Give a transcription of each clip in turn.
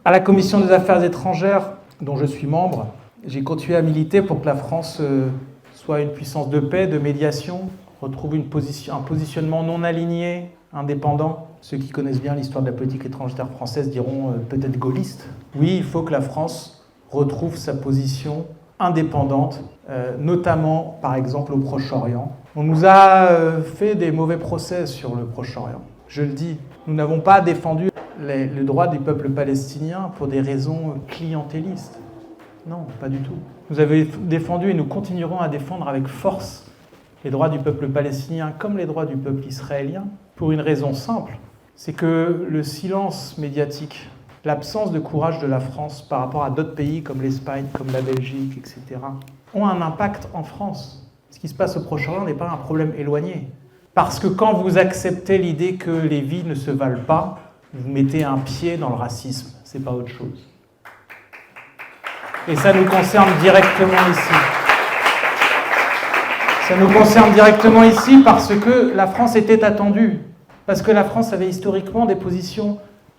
À la Commission des Affaires étrangères, dont je suis membre, j'ai continué à militer pour que la France soit une puissance de paix, de médiation, retrouve un positionnement non aligné, indépendant. Ceux qui connaissent bien l'histoire de la politique étrangère française diront peut-être gaulliste. Oui, il faut que la France retrouve sa position indépendante, notamment par exemple au Proche-Orient. On nous a fait des mauvais procès sur le Proche-Orient. Je le dis, nous n'avons pas défendu le droit du peuple palestinien pour des raisons clientélistes. Non, pas du tout. Nous avons défendu et nous continuerons à défendre avec force les droits du peuple palestinien comme les droits du peuple israélien pour une raison simple, c'est que le silence médiatique, l'absence de courage de la France par rapport à d'autres pays comme l'Espagne, comme la Belgique, etc., ont un impact en France. Ce qui se passe au Proche-Orient n'est pas un problème éloigné. Parce que quand vous acceptez l'idée que les vies ne se valent pas, vous mettez un pied dans le racisme, c'est pas autre chose. Et ça nous concerne directement ici. Ça nous concerne directement ici parce que la France était attendue. Parce que la France avait historiquement des positions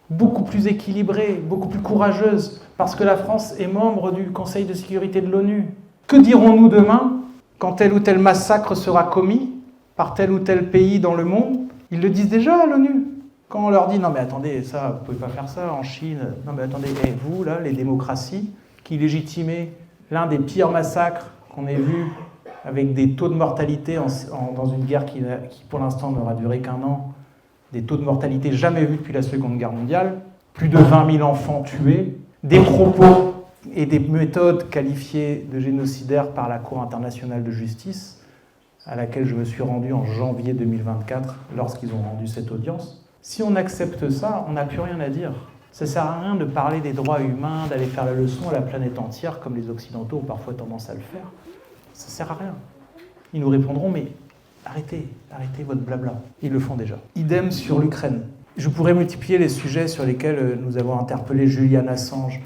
beaucoup plus équilibrées, beaucoup plus courageuses. Parce que la France est membre du Conseil de sécurité de l'ONU. Que dirons-nous demain quand tel ou tel massacre sera commis par tel ou tel pays dans le monde? Ils le disent déjà à l'ONU. Quand on leur dit « Non mais attendez, ça, vous pouvez pas faire ça en Chine. Non mais attendez, vous là, les démocraties, qui légitimaient l'un des pires massacres qu'on ait vu avec des taux de mortalité dans une guerre qui pour l'instant n'aura duré qu'un an, des taux de mortalité jamais vus depuis la Seconde Guerre mondiale, plus de 20 000 enfants tués, des propos et des méthodes qualifiées de génocidaires par la Cour internationale de justice, à laquelle je me suis rendu en janvier 2024 lorsqu'ils ont rendu cette audience. Si on accepte ça, on n'a plus rien à dire. Ça ne sert à rien de parler des droits humains, d'aller faire la leçon à la planète entière, comme les Occidentaux ont parfois tendance à le faire. Ça ne sert à rien. Ils nous répondront, mais arrêtez votre blabla. Ils le font déjà. Idem sur l'Ukraine. Je pourrais multiplier les sujets sur lesquels nous avons interpellé Julian Assange,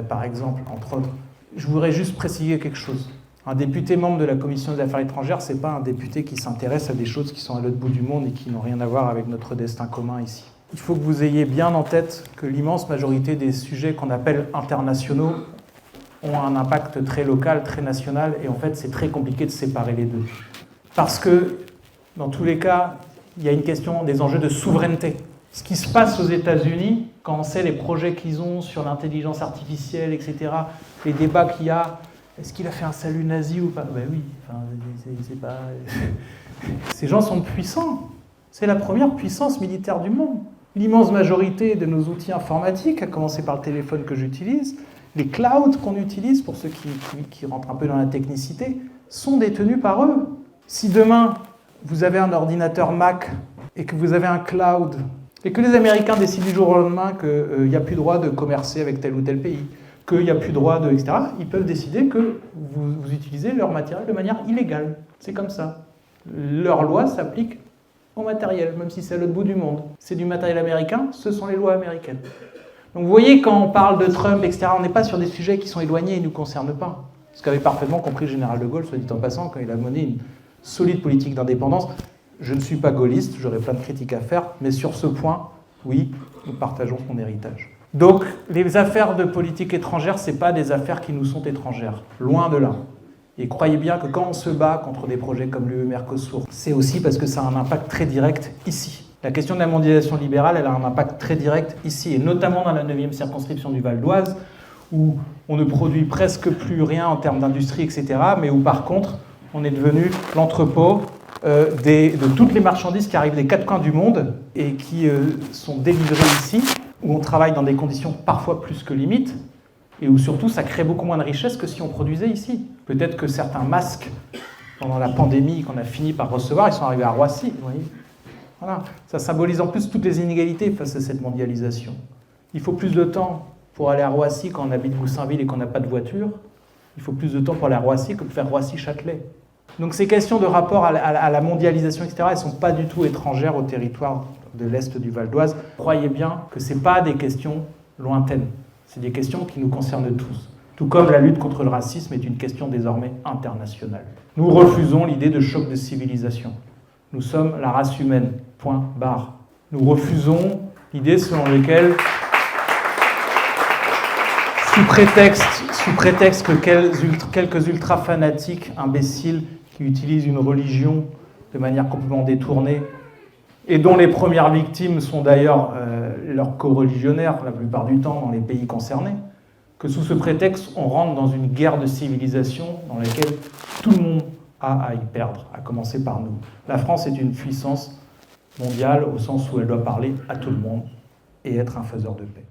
par exemple, entre autres. Je voudrais juste préciser quelque chose. Un député membre de la Commission des Affaires étrangères, ce n'est pas un député qui s'intéresse à des choses qui sont à l'autre bout du monde et qui n'ont rien à voir avec notre destin commun ici. Il faut que vous ayez bien en tête que l'immense majorité des sujets qu'on appelle internationaux ont un impact très local, très national, et en fait, c'est très compliqué de séparer les deux. Parce que, dans tous les cas, il y a une question des enjeux de souveraineté. Ce qui se passe aux États-Unis, quand on sait les projets qu'ils ont sur l'intelligence artificielle, etc., les débats qu'il y a, est-ce qu'il a fait un salut nazi ou pas? Ben oui, enfin, c'est pas... Ces gens sont puissants. C'est la première puissance militaire du monde. L'immense majorité de nos outils informatiques, à commencer par le téléphone que j'utilise, les clouds qu'on utilise, pour ceux qui rentrent un peu dans la technicité, sont détenus par eux. Si demain, vous avez un ordinateur Mac et que vous avez un cloud, et que les Américains décident du jour au lendemain qu'il n'y a plus droit de commercer avec tel ou tel pays, qu'il n'y a plus droit de... etc., ils peuvent décider que vous utilisez leur matériel de manière illégale. C'est comme ça. Leur loi s'applique au matériel, même si c'est à l'autre bout du monde. C'est du matériel américain, ce sont les lois américaines. Donc vous voyez, quand on parle de Trump, etc., on n'est pas sur des sujets qui sont éloignés et ne nous concernent pas. Ce qu'avait parfaitement compris le général de Gaulle, soit dit en passant, quand il a mené une solide politique d'indépendance. Je ne suis pas gaulliste, j'aurais plein de critiques à faire, mais sur ce point, oui, nous partageons son héritage. Donc, les affaires de politique étrangère, ce n'est pas des affaires qui nous sont étrangères, loin de là. Et croyez bien que quand on se bat contre des projets comme l'UE-Mercosur, c'est aussi parce que ça a un impact très direct ici. La question de la mondialisation libérale, elle a un impact très direct ici, et notamment dans la 9e circonscription du Val d'Oise, où on ne produit presque plus rien en termes d'industrie, etc., mais où par contre, on est devenu l'entrepôt de toutes les marchandises qui arrivent des quatre coins du monde et qui sont délivrées ici, où on travaille dans des conditions parfois plus que limites, et où surtout ça crée beaucoup moins de richesse que si on produisait ici. Peut-être que certains masques, pendant la pandémie qu'on a fini par recevoir, ils sont arrivés à Roissy, vous voyez. Voilà. Ça symbolise en plus toutes les inégalités face à cette mondialisation. Il faut plus de temps pour aller à Roissy quand on habite Goussainville et qu'on n'a pas de voiture. Il faut plus de temps pour aller à Roissy que pour faire Roissy-Châtelet. Donc ces questions de rapport à la mondialisation, etc., elles ne sont pas du tout étrangères au territoire de l'Est du Val d'Oise. Croyez bien que ce n'est pas des questions lointaines. C'est des questions qui nous concernent tous. Tout comme la lutte contre le racisme est une question désormais internationale. Nous refusons l'idée de choc de civilisation. Nous sommes la race humaine, point barre. Nous refusons l'idée selon laquelle sous prétexte que quelques ultra-fanatiques imbéciles qui utilisent une religion de manière complètement détournée, et dont les premières victimes sont d'ailleurs leurs co-religionnaires, la plupart du temps dans les pays concernés, que sous ce prétexte, on rentre dans une guerre de civilisation dans laquelle tout le monde a à y perdre, à commencer par nous. La France est une puissance mondiale au sens où elle doit parler à tout le monde et être un faiseur de paix.